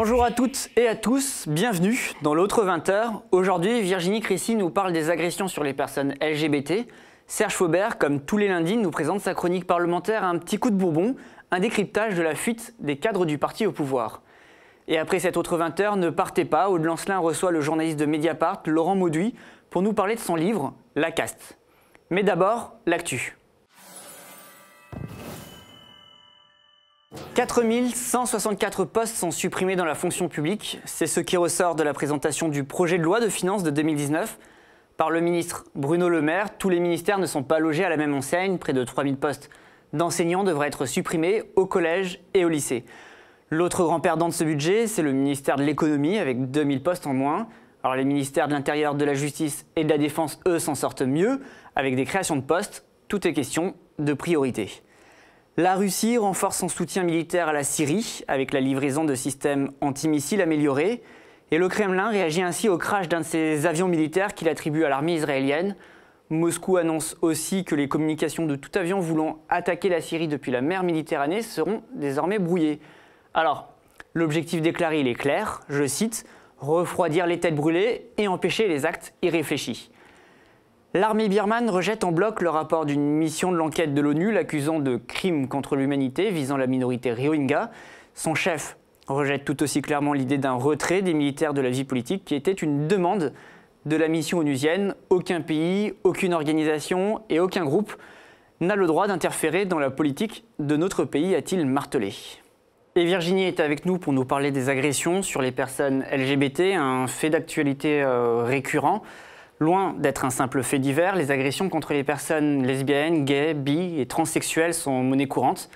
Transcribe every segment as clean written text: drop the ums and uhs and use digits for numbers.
Bonjour à toutes et à tous, bienvenue dans l'autre 20h. Aujourd'hui, Virginie Crécy nous parle des agressions sur les personnes LGBT. Serge Faubert, comme tous les lundis, nous présente sa chronique parlementaire Un petit coup de Bourbon, un décryptage de la fuite des cadres du parti au pouvoir. Et après cette autre 20h, ne partez pas, Aude Lancelin reçoit le journaliste de Mediapart, Laurent Mauduit, pour nous parler de son livre « La caste ». Mais d'abord, l'actu. 4164 postes sont supprimés dans la fonction publique. C'est ce qui ressort de la présentation du projet de loi de finances de 2019. Par le ministre Bruno Le Maire, tous les ministères ne sont pas logés à la même enseigne. Près de 3000 postes d'enseignants devraient être supprimés au collège et au lycée. L'autre grand perdant de ce budget, c'est le ministère de l'économie, avec 2000 postes en moins. Alors les ministères de l'Intérieur, de la Justice et de la Défense, eux, s'en sortent mieux, avec des créations de postes. Tout est question de priorité. La Russie renforce son soutien militaire à la Syrie, avec la livraison de systèmes antimissiles améliorés. Et le Kremlin réagit ainsi au crash d'un de ses avions militaires qu'il attribue à l'armée israélienne. Moscou annonce aussi que les communications de tout avion voulant attaquer la Syrie depuis la mer Méditerranée seront désormais brouillées. Alors, l'objectif déclaré, il est clair, je cite, « refroidir les têtes brûlées et empêcher les actes irréfléchis ». L'armée birmane rejette en bloc le rapport d'une mission de l'enquête de l'ONU l'accusant de crimes contre l'humanité visant la minorité Rohingya. Son chef rejette tout aussi clairement l'idée d'un retrait des militaires de la vie politique qui était une demande de la mission onusienne. Aucun pays, aucune organisation et aucun groupe n'a le droit d'interférer dans la politique de notre pays, a-t-il martelé. Et Virginie est avec nous pour nous parler des agressions sur les personnes LGBT, un fait d'actualité récurrent. Loin d'être un simple fait divers, les agressions contre les personnes lesbiennes, gays, bi et transsexuelles sont monnaie courante.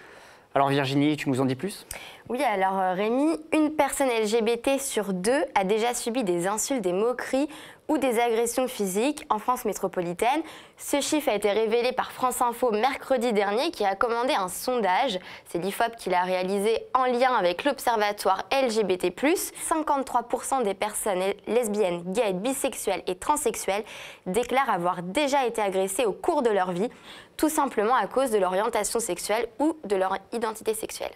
Alors Virginie, tu nous en dis plus ? Oui, alors Rémi, une personne LGBT sur deux a déjà subi des insultes, des moqueries ou des agressions physiques en France métropolitaine. Ce chiffre a été révélé par France Info mercredi dernier qui a commandé un sondage. C'est l'IFOP qui l'a réalisé en lien avec l'Observatoire LGBT+. 53% des personnes lesbiennes, gays, bisexuelles et transsexuelles déclarent avoir déjà été agressées au cours de leur vie, tout simplement à cause de leur orientation sexuelle ou de leur identité sexuelle.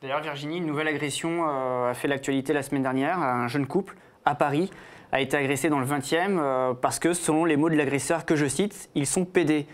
D'ailleurs, Virginie, une nouvelle agression a fait l'actualité la semaine dernière. Un jeune couple à Paris a été agressé dans le 20e parce que, selon les mots de l'agresseur que je cite, ils sont pédés.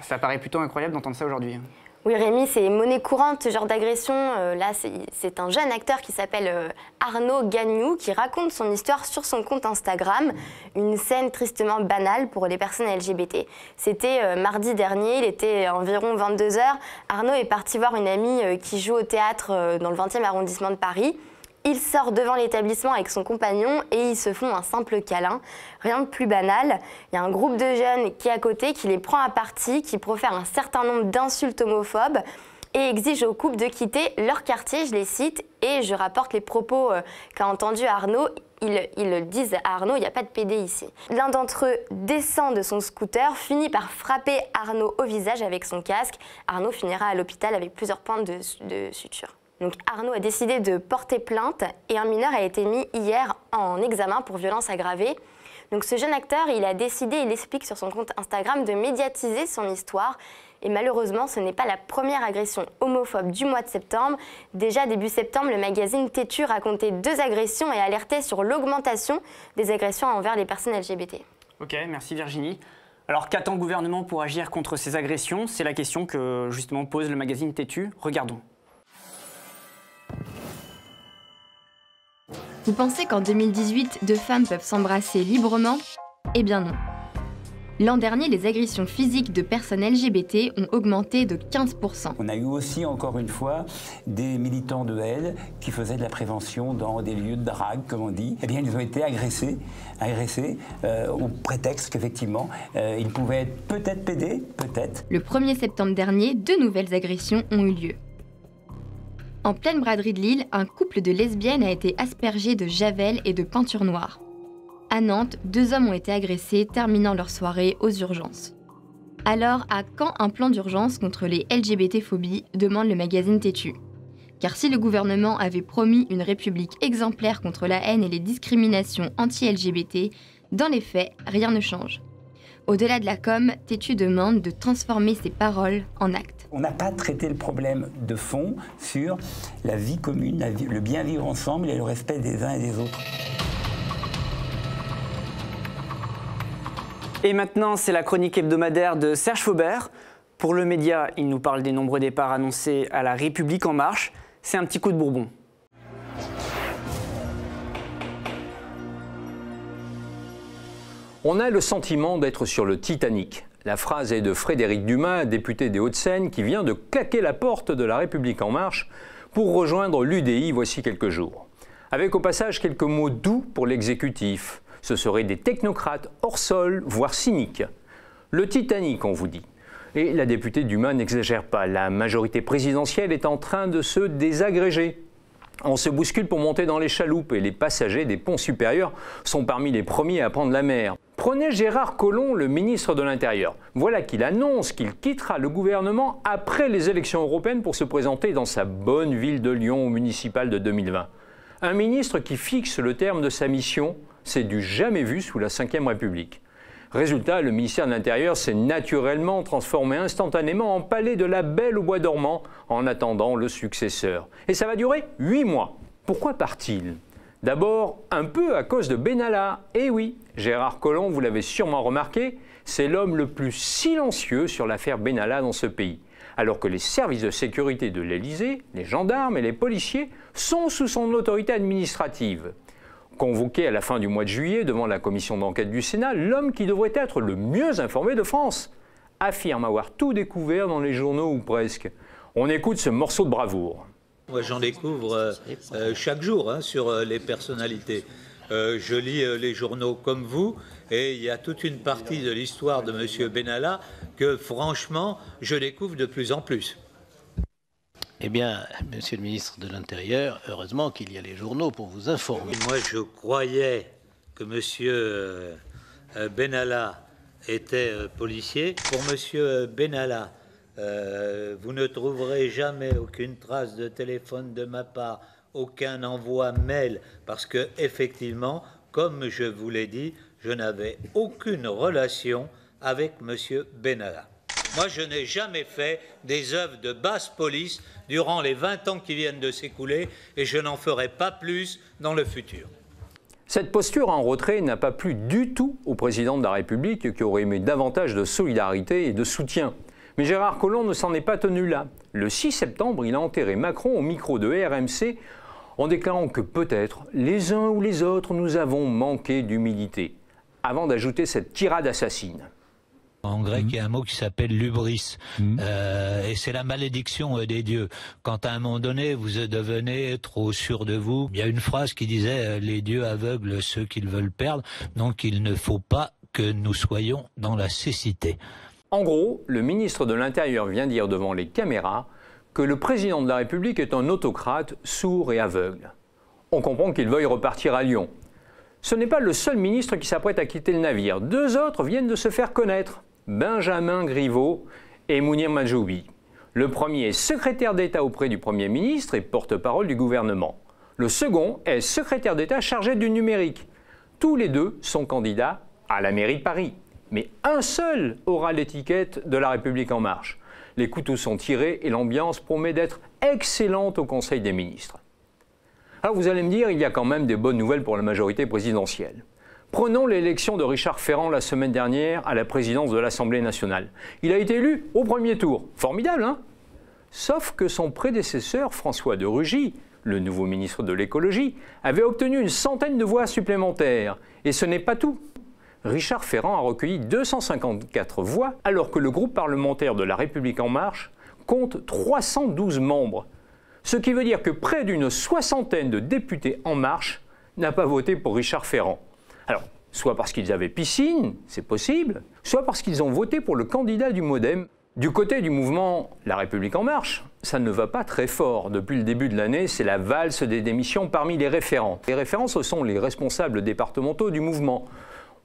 Ça paraît plutôt incroyable d'entendre ça aujourd'hui. Oui Rémi, c'est monnaie courante ce genre d'agression. Là, c'est un jeune acteur qui s'appelle Arnaud Gagnou qui raconte son histoire sur son compte Instagram. Une scène tristement banale pour les personnes LGBT. C'était mardi dernier, il était environ 22h. Arnaud est parti voir une amie qui joue au théâtre dans le 20e arrondissement de Paris. Il sort devant l'établissement avec son compagnon et ils se font un simple câlin. Rien de plus banal. Il y a un groupe de jeunes qui est à côté, qui les prend à partie, qui profère un certain nombre d'insultes homophobes et exige au couple de quitter leur quartier, je les cite, et je rapporte les propos qu'a entendu Arnaud. Ils disent à Arnaud, il n'y a pas de PD ici. L'un d'entre eux descend de son scooter, finit par frapper Arnaud au visage avec son casque. Arnaud finira à l'hôpital avec plusieurs points de suture. Donc Arnaud a décidé de porter plainte et un mineur a été mis hier en examen pour violence aggravée. Donc ce jeune acteur, il a décidé, il explique sur son compte Instagram, de médiatiser son histoire. Et malheureusement, ce n'est pas la première agression homophobe du mois de septembre. Déjà début septembre, le magazine Tétu racontait 2 agressions et alertait sur l'augmentation des agressions envers les personnes LGBT. Ok, merci Virginie. Alors qu'attend le gouvernement pour agir contre ces agressions? C'est la question que justement pose le magazine Tétu. Regardons. Vous pensez qu'en 2018, 2 femmes peuvent s'embrasser librement? Eh bien non. L'an dernier, les agressions physiques de personnes LGBT ont augmenté de 15%. On a eu aussi, encore une fois, des militants de haine qui faisaient de la prévention dans des lieux de drague, comme on dit. Eh bien, ils ont été agressés au prétexte qu'effectivement, ils pouvaient être peut-être pédés, peut-être. Le 1er septembre dernier, 2 nouvelles agressions ont eu lieu. En pleine braderie de Lille, un couple de lesbiennes a été aspergé de javel et de peinture noire. À Nantes, 2 hommes ont été agressés, terminant leur soirée aux urgences. Alors, à quand un plan d'urgence contre les LGBT-phobies, demande le magazine Tétu. Car si le gouvernement avait promis une république exemplaire contre la haine et les discriminations anti-LGBT, dans les faits, rien ne change. Au-delà de la com, Tétu demande de transformer ses paroles en actes. On n'a pas traité le problème de fond sur la vie commune, le bien vivre ensemble et le respect des uns et des autres. Et maintenant, c'est la chronique hebdomadaire de Serge Faubert. Pour le média, il nous parle des nombreux départs annoncés à La République En Marche. C'est un petit coup de Bourbon. On a le sentiment d'être sur le Titanic. La phrase est de Frédéric Dumas, député des Hauts-de-Seine, qui vient de claquer la porte de La République En Marche pour rejoindre l'UDI voici quelques jours. Avec au passage quelques mots doux pour l'exécutif. Ce seraient des technocrates hors sol, voire cyniques. Le Titanic, on vous dit. Et la députée Dumas n'exagère pas. La majorité présidentielle est en train de se désagréger. On se bouscule pour monter dans les chaloupes et les passagers des ponts supérieurs sont parmi les premiers à prendre la mer. Prenez Gérard Collomb, le ministre de l'Intérieur. Voilà qu'il annonce qu'il quittera le gouvernement après les élections européennes pour se présenter dans sa bonne ville de Lyon au municipal de 2020. Un ministre qui fixe le terme de sa mission, c'est du jamais vu sous la Ve République. Résultat, le ministère de l'Intérieur s'est naturellement transformé instantanément en palais de la Belle au bois dormant en attendant le successeur. Et ça va durer 8 mois. Pourquoi part-il ? D'abord, un peu à cause de Benalla. Eh oui, Gérard Collomb, vous l'avez sûrement remarqué, c'est l'homme le plus silencieux sur l'affaire Benalla dans ce pays. Alors que les services de sécurité de l'Élysée, les gendarmes et les policiers sont sous son autorité administrative. Convoqué à la fin du mois de juillet devant la commission d'enquête du Sénat, l'homme qui devrait être le mieux informé de France affirme avoir tout découvert dans les journaux ou presque. On écoute ce morceau de bravoure. Moi, j'en découvre chaque jour sur les personnalités. Je lis les journaux comme vous et il y a toute une partie de l'histoire de M. Benalla que, franchement, je découvre de plus en plus. Eh bien, Monsieur le ministre de l'Intérieur, heureusement qu'il y a les journaux pour vous informer. Moi, je croyais que M. Benalla était policier. Pour M. Benalla, vous ne trouverez jamais aucune trace de téléphone de ma part, aucun envoi mail, parce que effectivement, comme je vous l'ai dit, je n'avais aucune relation avec M. Benalla. Moi, je n'ai jamais fait des œuvres de basse police durant les 20 ans qui viennent de s'écouler et je n'en ferai pas plus dans le futur. Cette posture en retrait n'a pas plu du tout au président de la République qui aurait aimé davantage de solidarité et de soutien. Mais Gérard Collomb ne s'en est pas tenu là. Le 6 septembre, il a enterré Macron au micro de RMC en déclarant que peut-être les uns ou les autres nous avons manqué d'humilité, avant d'ajouter cette tirade assassine. En grec, il y a un mot qui s'appelle l'hubris, et c'est la malédiction des dieux. Quand à un moment donné, vous devenez trop sûr de vous, il y a une phrase qui disait « les dieux aveuglent ceux qu'ils veulent perdre », donc il ne faut pas que nous soyons dans la cécité. En gros, le ministre de l'Intérieur vient dire devant les caméras que le président de la République est un autocrate sourd et aveugle. On comprend qu'il veuille repartir à Lyon. Ce n'est pas le seul ministre qui s'apprête à quitter le navire. 2 autres viennent de se faire connaître. Benjamin Griveaux et Mounir Majoubi. Le premier est secrétaire d'État auprès du Premier ministre et porte-parole du gouvernement. Le second est secrétaire d'État chargé du numérique. Tous les deux sont candidats à la mairie de Paris. Mais un seul aura l'étiquette de La République En Marche. Les couteaux sont tirés et l'ambiance promet d'être excellente au Conseil des ministres. Alors vous allez me dire, il y a quand même des bonnes nouvelles pour la majorité présidentielle. Prenons l'élection de Richard Ferrand la semaine dernière à la présidence de l'Assemblée nationale. Il a été élu au premier tour. Formidable, hein ? Sauf que son prédécesseur, François de Rugy, le nouveau ministre de l'écologie, avait obtenu une centaine de voix supplémentaires. Et ce n'est pas tout. Richard Ferrand a recueilli 254 voix, alors que le groupe parlementaire de La République En Marche compte 312 membres. Ce qui veut dire que près d'une soixantaine de députés En Marche n'a pas voté pour Richard Ferrand. Alors, soit parce qu'ils avaient piscine, c'est possible, soit parce qu'ils ont voté pour le candidat du MoDem. Du côté du mouvement La République En Marche, ça ne va pas très fort. Depuis le début de l'année, c'est la valse des démissions parmi les référents. Les référents, ce sont les responsables départementaux du mouvement.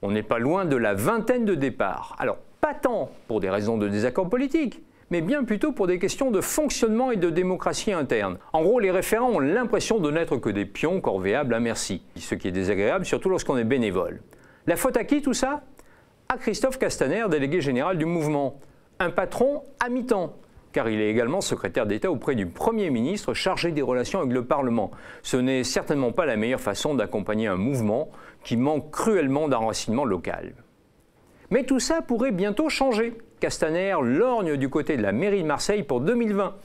On n'est pas loin de la vingtaine de départs. Alors, pas tant pour des raisons de désaccord politique, mais bien plutôt pour des questions de fonctionnement et de démocratie interne. En gros, les référents ont l'impression de n'être que des pions corvéables à merci, ce qui est désagréable, surtout lorsqu'on est bénévole. La faute à qui tout ça ? À Christophe Castaner, délégué général du mouvement. Un patron à mi-temps, car il est également secrétaire d'État auprès du Premier ministre chargé des relations avec le Parlement. Ce n'est certainement pas la meilleure façon d'accompagner un mouvement qui manque cruellement d'enracinement local. Mais tout ça pourrait bientôt changer. Castaner lorgne du côté de la mairie de Marseille pour 2020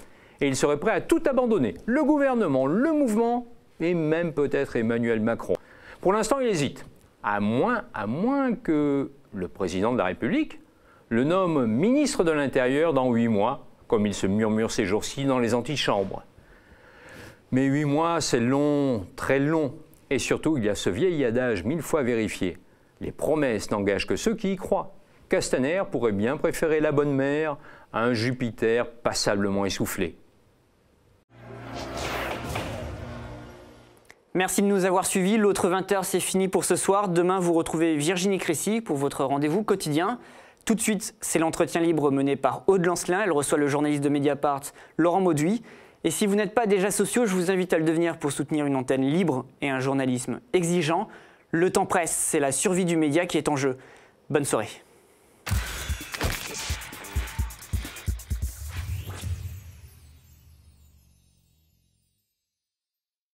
et il serait prêt à tout abandonner, le gouvernement, le mouvement et même peut-être Emmanuel Macron. Pour l'instant, il hésite, à moins que le président de la République le nomme ministre de l'Intérieur dans 8 mois, comme il se murmure ces jours-ci dans les antichambres. Mais 8 mois, c'est long, très long. Et surtout, il y a ce vieil adage 1000 fois vérifié. Les promesses n'engagent que ceux qui y croient. Castaner pourrait bien préférer la bonne mère à un Jupiter passablement essoufflé. Merci de nous avoir suivis. L'autre 20h, c'est fini pour ce soir. Demain, vous retrouvez Virginie Crécy pour votre rendez-vous quotidien. Tout de suite, c'est l'entretien libre mené par Aude Lancelin. Elle reçoit le journaliste de Mediapart, Laurent Mauduit. Et si vous n'êtes pas déjà sociaux, je vous invite à le devenir pour soutenir une antenne libre et un journalisme exigeant. Le temps presse, c'est la survie du média qui est en jeu. Bonne soirée.